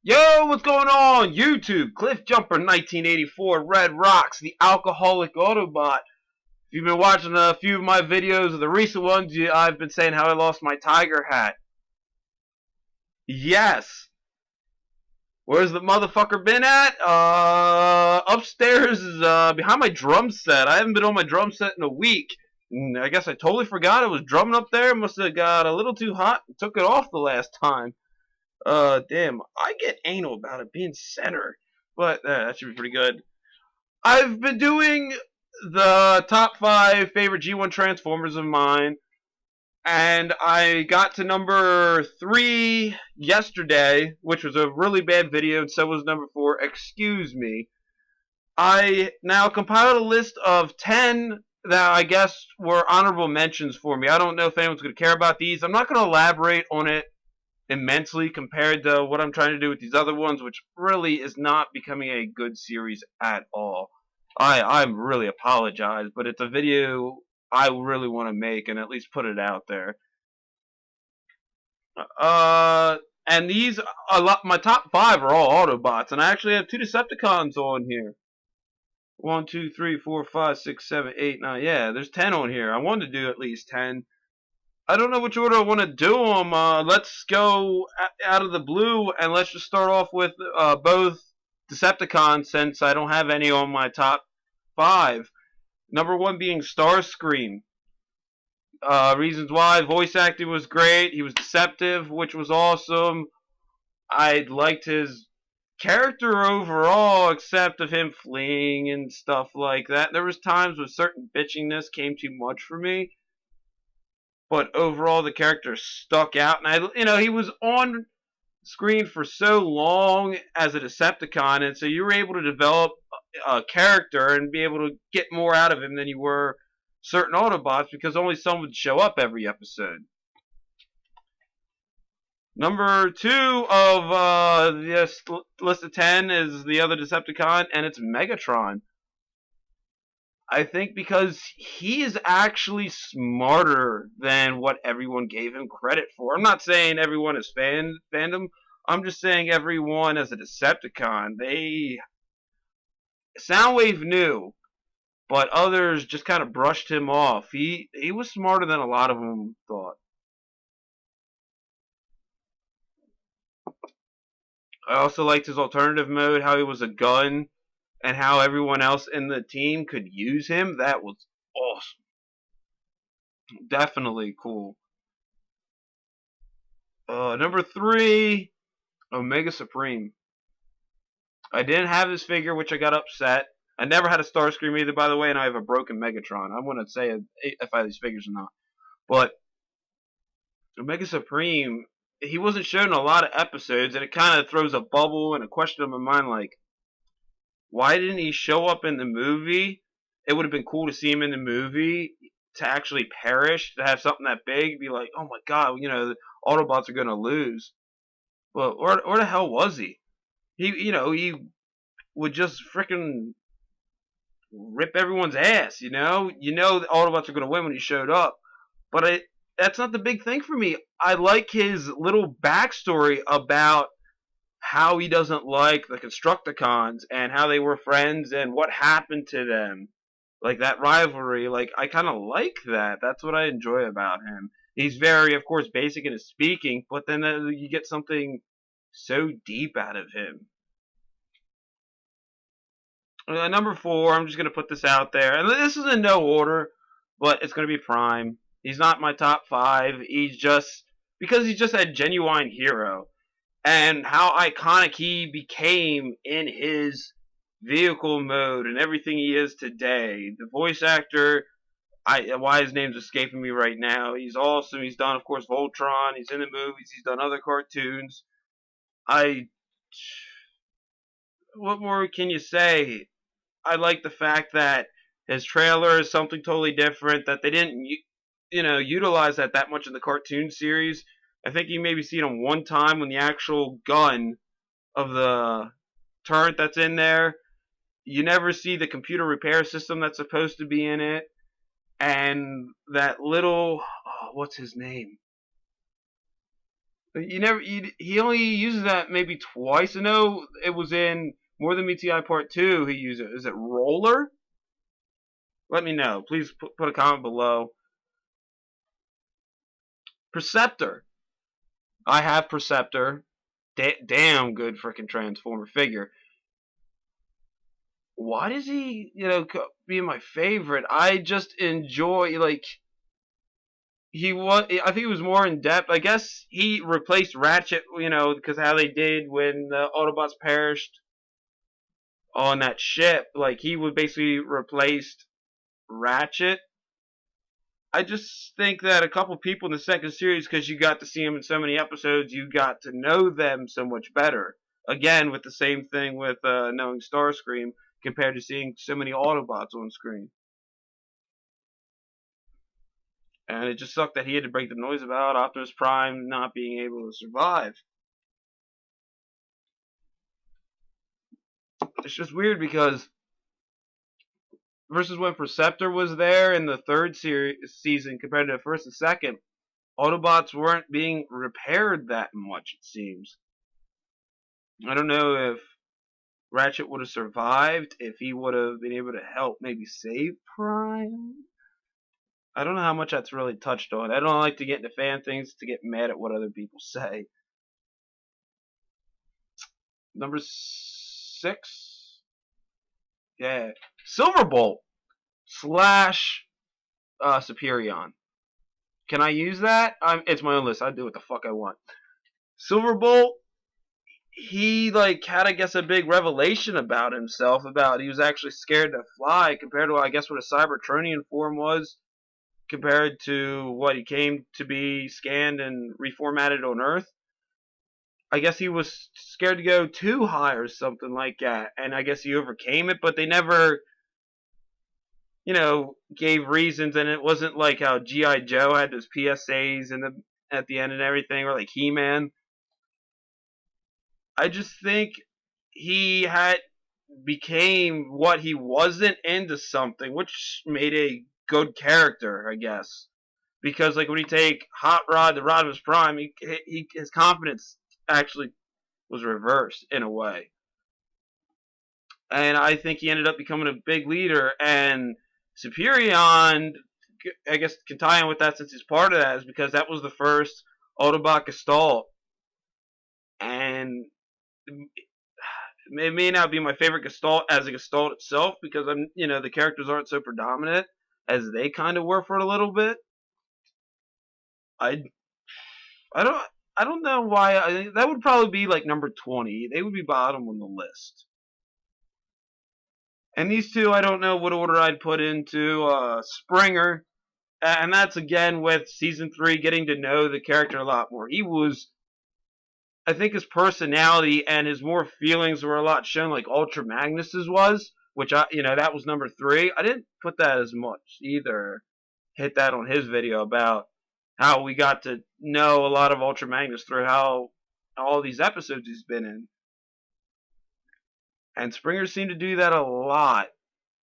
Yo, what's going on? YouTube, Cliffjumper 1984, Red Rocks, the alcoholic Autobot. If you've been watching a few of my videos, or the recent ones, I've been saying how I lost my tiger hat. Yes. Where's the motherfucker been at? Upstairs is behind my drum set. I haven't been on my drum set in a week. And I guess I totally forgot it was drumming up there. Must have got a little too hot and took it off the last time. Damn, I get anal about it being center, but that should be pretty good. I've been doing the top 5 favorite G1 Transformers of mine, and I got to number 3 yesterday, which was a really bad video, and so was number 4. Excuse me. I now compiled a list of 10 that I guess were honorable mentions for me. I don't know if anyone's going to care about these. I'm not going to elaborate on it immensely compared to what I'm trying to do with these other ones, which really is not becoming a good series at all. I really apologize, but it's a video I really want to make and at least put it out there. And these my top 5 are all Autobots, and I actually have 2 Decepticons on here. 1, 2, 3, 4, 5, 6, 7, 8, 9. Yeah, there's 10 on here. I wanted to do at least 10. I don't know which order I want to do them. Let's go out of the blue, and let's just start off with both Decepticons, since I don't have any on my top 5. Number 1 being Starscream. Reasons why: voice acting was great. He was deceptive, which was awesome. I liked his character overall, except of him fleeing and stuff like that. There was times when certain bitchiness came too much for me. But overall, the character stuck out, and he was on screen for so long as a Decepticon, and so you were able to develop a character and be able to get more out of him than you were certain Autobots, because only some would show up every episode. Number 2 of this list of 10 is the other Decepticon, and it's Megatron. I think because he is actually smarter than what everyone gave him credit for. I'm not saying everyone is fandom. I'm just saying everyone as a Decepticon. Soundwave knew, but others just kind of brushed him off. He was smarter than a lot of them thought. I also liked his alternative mode, how he was a gun, and how everyone else in the team could use him. That was awesome. Definitely cool. Number 3, Omega Supreme. I didn't have this figure, which I got upset. I never had a Starscream either, by the way, and I have a broken Megatron. I want to say if I have these figures or not. But Omega Supreme, he wasn't shown in a lot of episodes, and it kind of throws a bubble and a question in my mind, like, why didn't he show up in the movie? It would have been cool to see him in the movie, to actually perish, to have something that big, be like, oh my god, the Autobots are going to lose. But where the hell was he? He would just freaking rip everyone's ass, the Autobots are going to win when he showed up. But that's not the big thing for me. I like his little backstory about how he doesn't like the Constructicons and how they were friends and what happened to them. Like that rivalry, I kind of like that. That's what I enjoy about him. He's very, of course, basic in his speaking, but then you get something so deep out of him. Number 4, I'm just going to put this out there. And this is in no order, but it's going to be Prime. He's not my top 5. Because he's just a genuine hero. And how iconic he became in his vehicle mode and everything he is today. The voice actor, why his name's escaping me right now. He's awesome. He's done, of course, Voltron. He's in the movies. He's done other cartoons. What more can you say? I like the fact that his trailer is something totally different, that they didn't, utilize that much in the cartoon series. I think you maybe see it on one time when the actual gun of the turret that's in there. You never see the computer repair system that's supposed to be in it. And that little, what's his name? He only uses that maybe twice. I know it was in More Than Meets the Eye Part 2 he used it. Is it Roller? Let me know. Please put a comment below. Perceptor. I have Perceptor. Damn good freaking Transformer figure. Why does he, be my favorite? I just enjoy, like, I think he was more in depth. I guess he replaced Ratchet, because how they did when the Autobots perished on that ship. Like, he would basically replaced Ratchet. I just think that a couple people in the second series, because you got to see them in so many episodes, you got to know them so much better. Again, with the same thing with knowing Starscream compared to seeing so many Autobots on screen. And it just sucked that he had to break the noise about Optimus Prime not being able to survive. It's just weird because versus when Perceptor was there in the third season compared to the first and second, Autobots weren't being repaired that much, it seems. I don't know if Ratchet would have survived, if he would have been able to help maybe save Prime. I don't know how much that's really touched on. I don't like to get into fan things to get mad at what other people say. Number 6. Yeah. Silverbolt slash Superion. Can I use that? It's my own list. I do what the fuck I want. Silverbolt, he had, I guess, a big revelation about himself. About he was actually scared to fly compared to, I guess, what a Cybertronian form was, compared to what he came to be scanned and reformatted on Earth. I guess he was scared to go too high or something like that, and I guess he overcame it, but they never, gave reasons, and it wasn't like how G.I. Joe had those PSAs at the end and everything, or like He-Man. I just think he became what he wasn't into something, which made a good character, I guess. Because like when you take Hot Rod to Rodimus Prime, his confidence actually was reversed in a way. And I think he ended up becoming a big leader. And Superion, I guess, can tie in with that since he's part of that, is because that was the first Autobot Gestalt. And it may not be my favorite Gestalt as a Gestalt itself, because the characters aren't so predominant as they kind of were for a little bit. I don't know why. That would probably be like number 20. They would be bottom on the list. And these two, I don't know what order I'd put into Springer. And that's again with season 3 getting to know the character a lot more. I think his personality and his more feelings were a lot shown like Ultra Magnus's was, which that was number 3. I didn't put that as much either. Hit that on his video about how we got to know a lot of Ultra Magnus through how all these episodes he's been in. And Springer seemed to do that a lot.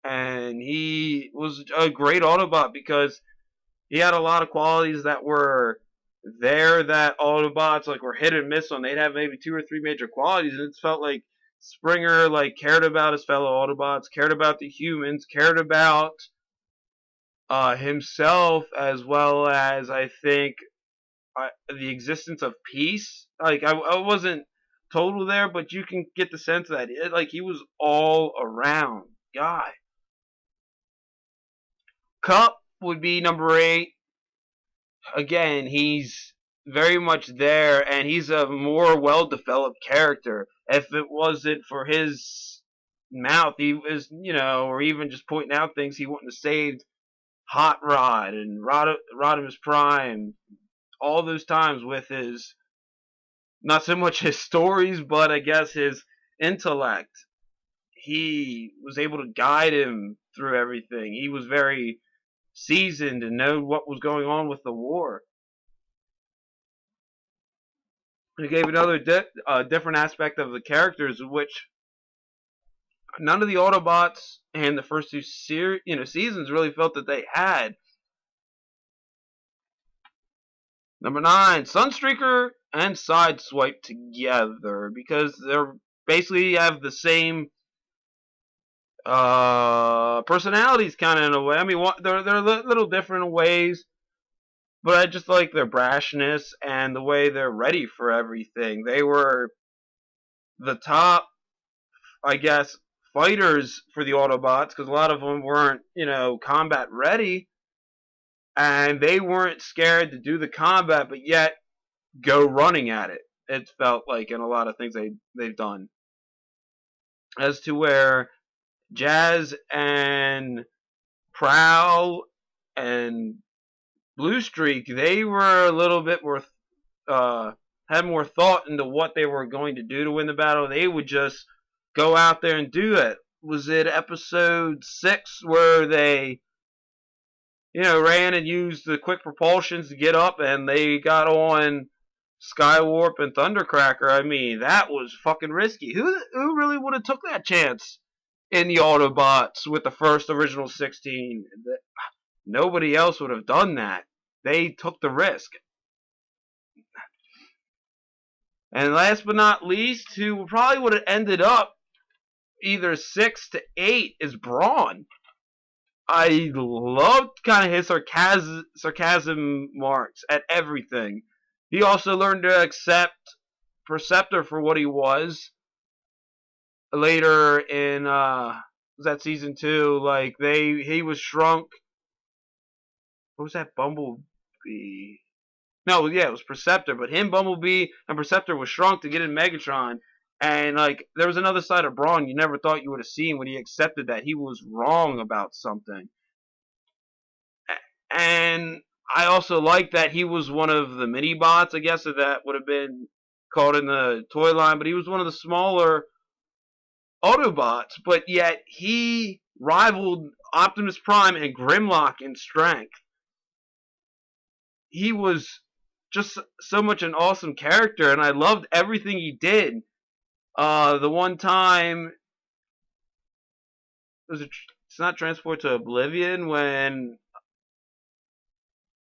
And he was a great Autobot because he had a lot of qualities that were there that Autobots were hit and miss on. They'd have maybe 2 or 3 major qualities, and it felt like Springer cared about his fellow Autobots, cared about the humans, cared about himself, as well as I think the existence of peace. I wasn't total there, but you can get the sense that he was all around guy. Kup would be number 8. Again, he's very much there, and he's a more well-developed character. If it wasn't for his mouth, he was, or even just pointing out things, he wouldn't have saved Hot Rod and Rodimus Prime all those times with his, not so much his stories, but I guess his intellect. He was able to guide him through everything. He was very seasoned and know what was going on with the war. He gave another different aspect of the characters, which none of the Autobots in the first 2 seasons really felt that they had. Number 9, Sunstreaker and Sideswipe together because they're basically have the same personalities kind of in a way. I mean, they're a little different in ways, but I just like their brashness and the way they're ready for everything. They were the top, I guess, fighters for the Autobots because a lot of them weren't, combat ready, and they weren't scared to do the combat, but yet go running at it. It felt like in a lot of things they've done. As to where Jazz and Prowl and Blue Streak, they were a little bit more, had more thought into what they were going to do to win the battle. They would just go out there and do it. Was it episode 6 where they, ran and used the quick propulsions to get up and they got on Skywarp and Thundercracker? I mean, that was fucking risky. Who really would have took that chance in the Autobots with the first original 16? Nobody else would have done that. They took the risk. And last but not least, who probably would have ended up either 6 to 8 is Brawn. I loved kind of his sarcasm marks at everything. He also learned to accept Perceptor for what he was. Later in was that season 2? Like he was shrunk. What was that, Bumblebee? No, yeah, it was Perceptor. But him, Bumblebee, and Perceptor was shrunk to get in Megatron. And like there was another side of Brawn you never thought you would have seen when he accepted that he was wrong about something. And I also like that he was one of the mini bots, I guess, that would have been called in the toy line, but he was one of the smaller Autobots, but yet he rivaled Optimus Prime and Grimlock in strength. He was just so much an awesome character, and I loved everything he did. The one time, it's not Transport to Oblivion when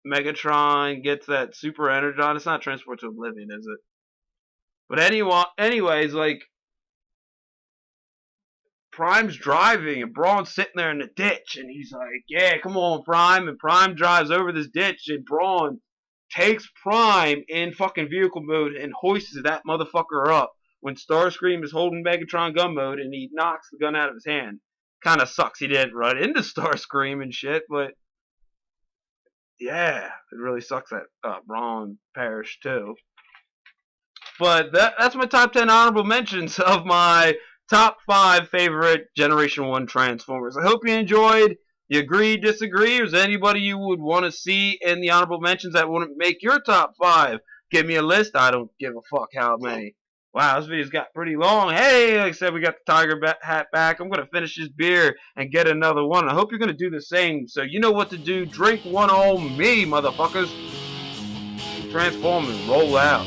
Megatron gets that Super Energon. It's not Transport to Oblivion, is it? But anyways, like Prime's driving and Brawn's sitting there in the ditch, and he's like, "Yeah, come on, Prime!" And Prime drives over this ditch, and Brawn takes Prime in fucking vehicle mode and hoists that motherfucker up when Starscream is holding Megatron gun mode, and he knocks the gun out of his hand. Kind of sucks he didn't run into Starscream and shit, but yeah, it really sucks that Brawn perished too. But that's my top 10 honorable mentions of my top 5 favorite Generation 1 Transformers. I hope you enjoyed. You agree, disagree? Or is there anybody you would want to see in the honorable mentions that wouldn't make your top 5? Give me a list. I don't give a fuck how many. Wow, this video's got pretty long. Hey, like I said, we got the tiger hat back. I'm going to finish this beer and get another one. I hope you're going to do the same. So you know what to do. Drink one on me, motherfuckers. Transform and roll out.